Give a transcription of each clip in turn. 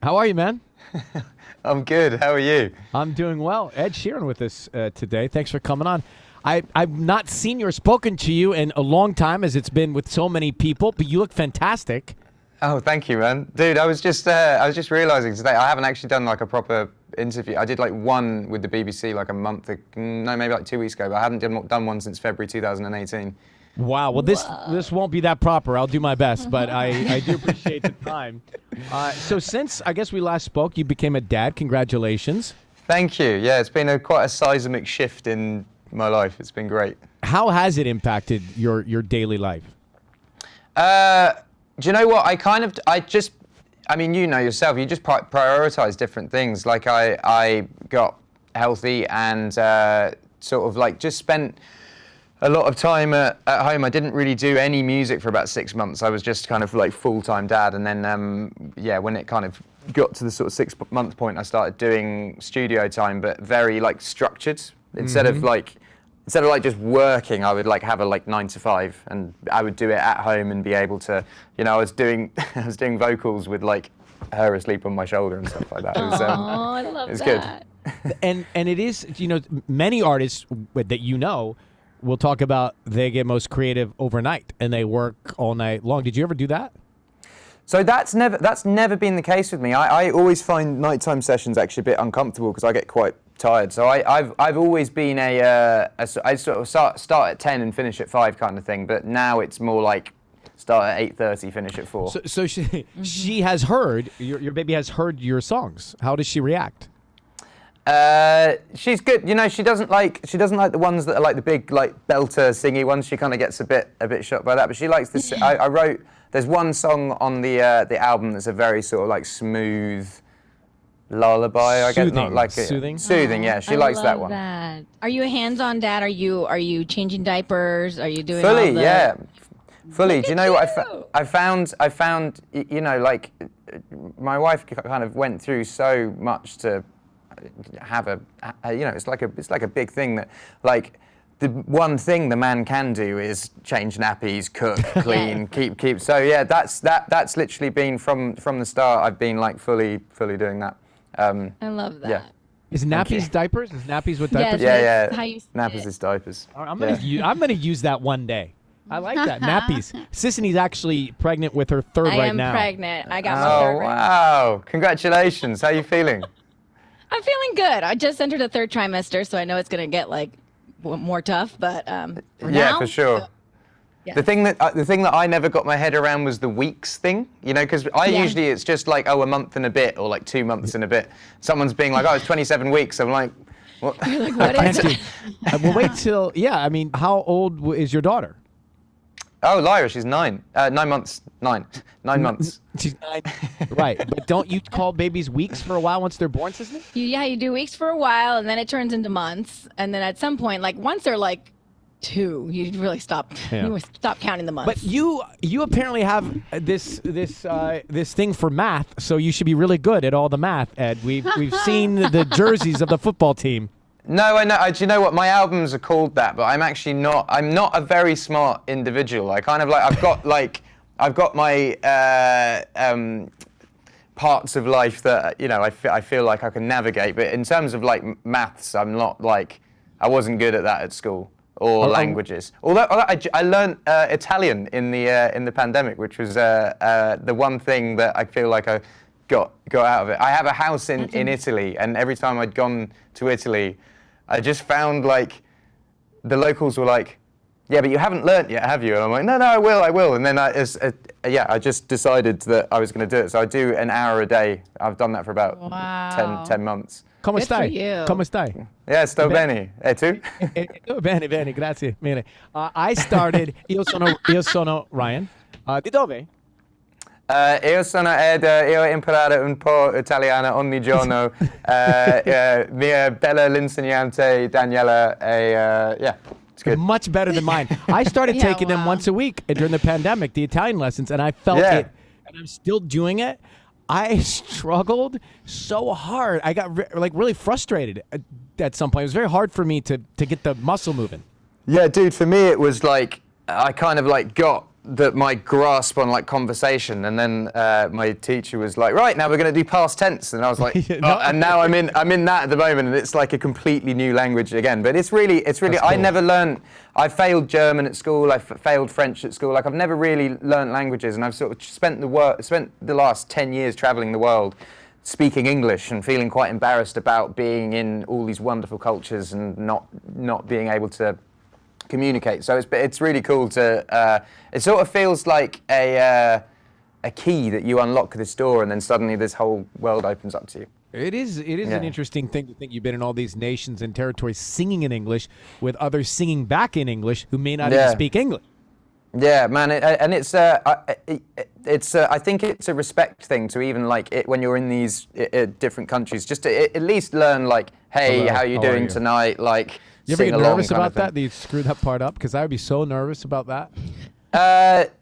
How are you, man? I'm good. How are you? I'm doing well. Ed Sheeran with us today. Thanks for coming on. I've not seen you or spoken to you in a long time, as it's been with so many people, but you look fantastic. Oh, thank you, man. Dude, I was just realizing today I haven't actually done like a proper interview. I did like one with the BBC like a month, no, maybe like 2 weeks ago, but I haven't done one since February 2018. Wow. Well, this won't be that proper. I'll do my best, but I do appreciate the time. So since I guess we last spoke, you became a dad. Congratulations. Thank you. Yeah, it's been quite a seismic shift in my life. It's been great. How has it impacted your daily life? Do you know what? I mean, you know yourself, you just prioritize different things. Like I got healthy and sort of like just spent a lot of time at home. I didn't really do any music for about 6 months. I was just kind of like full-time dad. And then, yeah, when it kind of got to the sort of 6 month point, I started doing studio time, but very like structured. Instead of like just working, I would like have a like 9 to 5, and I would do it at home and be able to, I was doing vocals with like her asleep on my shoulder and stuff like that. It was, I love it's that. good. And it is, many artists that will talk about they get most creative overnight and they work all night long. Did you ever do that? So that's never been the case with me. I always find nighttime sessions actually a bit uncomfortable because I get quite tired. So I've always been I sort of start at 10 and finish at 5 kind of thing. But now it's more like start at 8:30, finish at 4. So she has heard your baby has heard your songs. How does she react? She's good. She doesn't like the ones that are like the big like belter singy ones. She kind of gets a bit shocked by that. But she likes this. I wrote. There's one song on the album that's a very sort of like smooth lullaby. I guess not like soothing. Soothing. Yeah, she likes that one. That. Are you a hands-on dad? Are you changing diapers? Are you doing Fully? all the... Yeah, fully. Look Do you at know what you. I found? Like my wife kind of went through so much to have it's like a big thing that like the one thing the man can do is change nappies, cook, clean, keep. So yeah, that's literally been from the start. I've been like fully doing that. I love that. Yeah. Is nappies diapers? Is nappies with diapers? Yes. Yeah, That's how you say nappies it. is diapers. All right, I'm gonna use that one day. I like that. Nappies. Sisney's actually pregnant with her third I right am now. pregnant. I got my Oh third. wow! Congratulations. How are you feeling? I'm feeling good. I just entered the third trimester, so I know it's gonna get like more tough. But for Yeah, now, for sure. yeah. The thing that I never got my head around was the weeks thing, because Yeah. usually it's just like, a month and a bit or like 2 months and a bit. Someone's being like, it's 27 weeks. I'm like, what? You're like, what is it? Well, wait till how old is your daughter? Oh, Lyra, she's 9. 9 months. 9 months. She's 9. Right, but don't you call babies weeks for a while once they're born, Sisney? You do weeks for a while, and then it turns into months, and then at some point, like once they're like 2, you really stop. Yeah. You stop counting the months. But you apparently have this thing for math, so you should be really good at all the math, Ed. We've seen the jerseys of the football team. No, I know. Do you know what? My albums are called that, but I'm actually not. I'm not a very smart individual. I kind of like. I've got my parts of life that I feel like I can navigate. But in terms of like maths, I'm not like. I wasn't good at that at school or languages. Although I learned Italian in the pandemic, which was the one thing that I feel like I got out of it. I have a house in Italy, and every time I'd gone to Italy, I just found like the locals were like, "Yeah, but you haven't learnt yet, have you?" And I'm like, "No, I will." And then I just decided that I was going to do it. So I do an hour a day. I've done that for about Wow. 10 months. Come Good for stai? you. Come stai? Yeah, sto bene. E tu? Bene, grazie. Bene. I started. Io sono Ryan. Di dove? Io sono Ed, io ho imparato un po' italiano ogni giorno. Mia bella l'insegnante Daniela, yeah, it's good. Much better than mine. I started Yeah, taking them wow. once a week during the pandemic, the Italian lessons, and I felt Yeah. it, and I'm still doing it. I struggled so hard. I got really frustrated at some point. It was very hard for me to get the muscle moving. Yeah, dude, for me it was like, I kind of like got my grasp on like conversation, and then my teacher was like, right, now we're going to do past tense, and I was like, and now I'm in that at the moment, and it's like a completely new language again. But it's really cool. I never learned. I failed German at school. I failed French at school. Like I've never really learned languages, and I've sort of spent the last 10 years traveling the world, speaking English and feeling quite embarrassed about being in all these wonderful cultures and not being able to communicate. So it's really cool to. It sort of feels like a key that you unlock this door, and then suddenly this whole world opens up to you. It is an interesting thing to think you've been in all these nations and territories singing in English with others singing back in English who may not even speak English. Yeah, man, and it's I think it's a respect thing to even like it when you're in these different countries, just to at least learn like, hey, hello, how you doing tonight? Like, you ever sing get along nervous kind of about that? That you screwed that part up? Because I would be so nervous about that.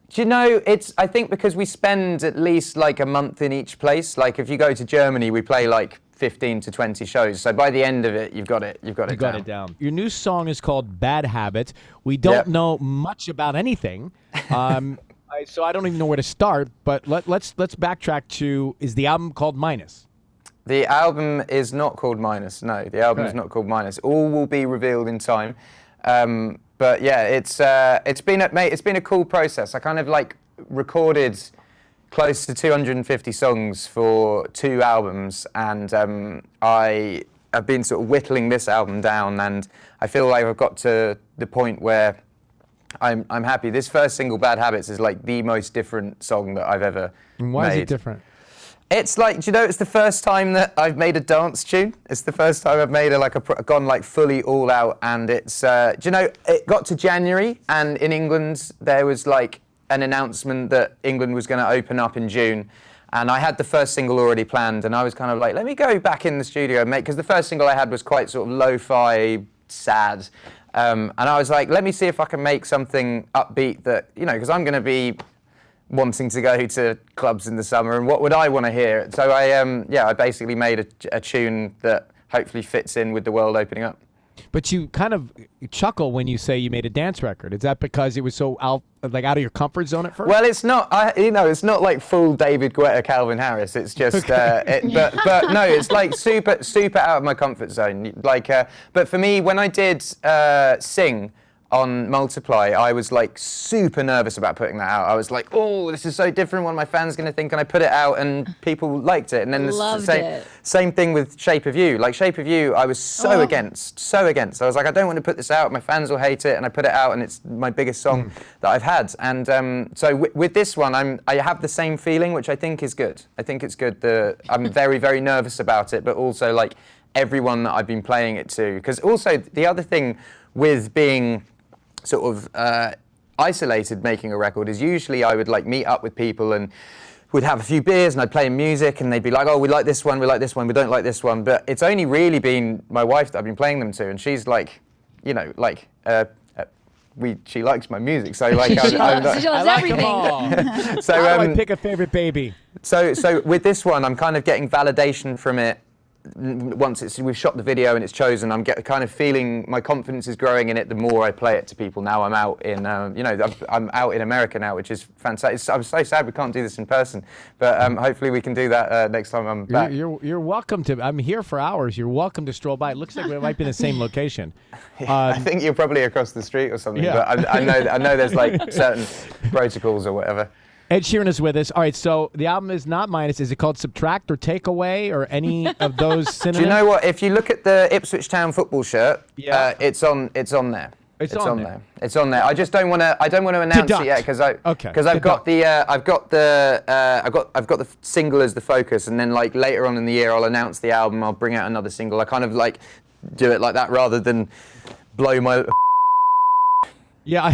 Do you know, I think because we spend at least like a month in each place. Like if you go to Germany, we play like 15 to 20 shows. So by the end of it, you've got it down. Your new song is called Bad Habits. We don't know much about anything. So I don't even know where to start, but let's backtrack to, is the album called Minus? The album is not called Minus. No, the album is not called Minus. All will be revealed in time. But yeah, it's been a cool process. I kind of like recorded close to 250 songs for 2 albums, and I have been sort of whittling this album down, and I feel like I've got to the point where I'm happy. This first single, Bad Habits, is like the most different song that I've ever And why made. is it different? It's like, do you know, it's the first time that I've made a dance tune. It's the first time I've made gone like fully all out, and it's, do you know, it got to January, and in England there was like an announcement that England was going to open up in June, and I had the first single already planned, and I was kind of like, let me go back in the studio and make, because the first single I had was quite sort of lo-fi, sad, and I was like, let me see if I can make something upbeat that, you know, because I'm going to be wanting to go to clubs in the summer, and what would I want to hear? So I basically made a tune that hopefully fits in with the world opening up. But you kind of chuckle when you say you made a dance record. Is that because it was so out of your comfort zone at first? Well, it's not. It's not like full David Guetta, Calvin Harris. It's just. But no, it's like super out of my comfort zone. Like, but for me, when I did Sing on Multiply, I was like super nervous about putting that out. I was like, oh, this is so different. What are my fans going to think? And I put it out, and people liked it. And then the same thing with Shape of You. Like Shape of You, I was so against. I was like, I don't want to put this out. My fans will hate it. And I put it out, and it's my biggest song that I've had. And so with this one, I have the same feeling, which I think is good. I think it's good. I'm very, very nervous about it, but also like everyone that I've been playing it to. Because also the other thing with being sort of isolated making a record is usually I would like meet up with people and we'd have a few beers and I'd play music and they'd be like, oh, we like this one, we like this one, we don't like this one. But it's only really been my wife that I've been playing them to, and she's like, you know, like she likes my music, so like she loves everything. So how do I pick a favorite baby? So with this one, I'm kind of getting validation from it. Once we've shot the video and it's chosen, I'm kind of feeling my confidence is growing in it the more I play it to people. Now I'm out in, I'm out in America now, which is fantastic. I'm so sad we can't do this in person, but hopefully we can do that next time I'm back. You're welcome to. I'm here for hours. You're welcome to stroll by. It looks like we might be in the same location. I think you're probably across the street or something, but I know there's like certain protocols or whatever. Ed Sheeran is with us. All right, so the album is not Minus. Is it called Subtract or Take Away or any of those synonyms? Do you know what? If you look at the Ipswich Town football shirt, it's on there. It's on there. It's on there. I just don't want to. I don't want to announce it yet because I've got the single as the focus, and then like later on in the year I'll announce the album. I'll bring out another single. I kind of like do it like that rather than blow my. Yeah,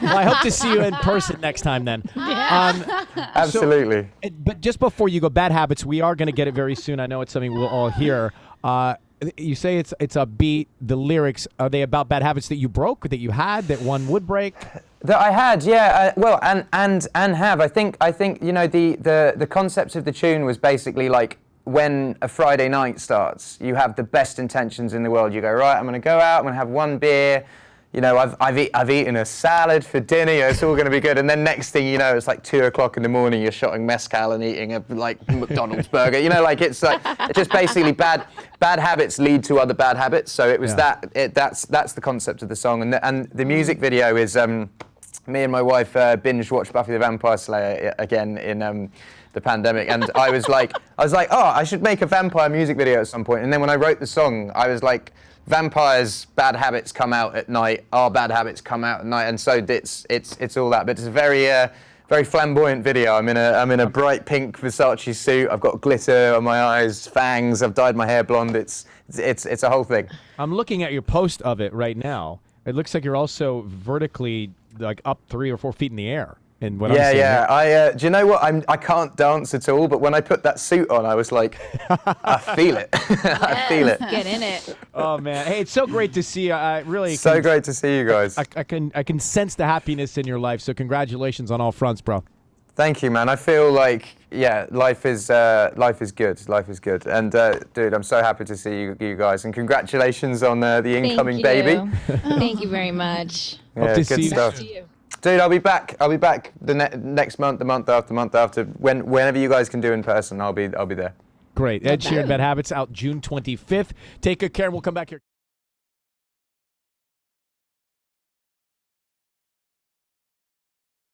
well, I hope to see you in person next time then. Absolutely. But just before you go, Bad Habits, we are going to get it very soon. I know it's something we'll all hear. You say it's a beat. The lyrics, are they about bad habits that you broke, that you had, that one would break? That I had, yeah. Well, and have. I think you know the concept of the tune was basically like when a Friday night starts, you have the best intentions in the world. You go, right, I'm going to go out, I'm going to have one beer. you know, I've eaten a salad for dinner. You know, it's all going to be good. And then next thing you know, it's like 2 o'clock in the morning. You're shotting mezcal and eating a like McDonald's burger. You know, like it's just basically bad habits lead to other bad habits. So it was that's the concept of the song. And the music video is me and my wife binge watched Buffy the Vampire Slayer again in the pandemic, and I was like, oh, I should make a vampire music video at some point. And then when I wrote the song, I was like, vampires' bad habits come out at night. Our bad habits come out at night, and so it's all that. But it's a very flamboyant video. I'm in a bright pink Versace suit. I've got glitter on my eyes, fangs. I've dyed my hair blonde. It's a whole thing. I'm looking at your post of it right now. It looks like you're also vertically like up 3 or 4 feet in the air. And what I'm seeing here. Do you know what? I can't dance at all, but when I put that suit on, I was like, I feel it. I feel it. Get in it. Oh man, hey, it's so great to see you. I really so great to see you guys. I can sense the happiness in your life. So congratulations on all fronts, bro. Thank you, man. I feel like life is good. Life is good. And dude, I'm so happy to see you guys. And congratulations on the incoming baby. Thank you very much. Hope to good see stuff. You. Dude, I'll be back. the next month, the month after. Whenever you guys can do in person, I'll be there. Great. Ed Sheeran, Bad Habits, out June 25th. Take good care. We'll come back here.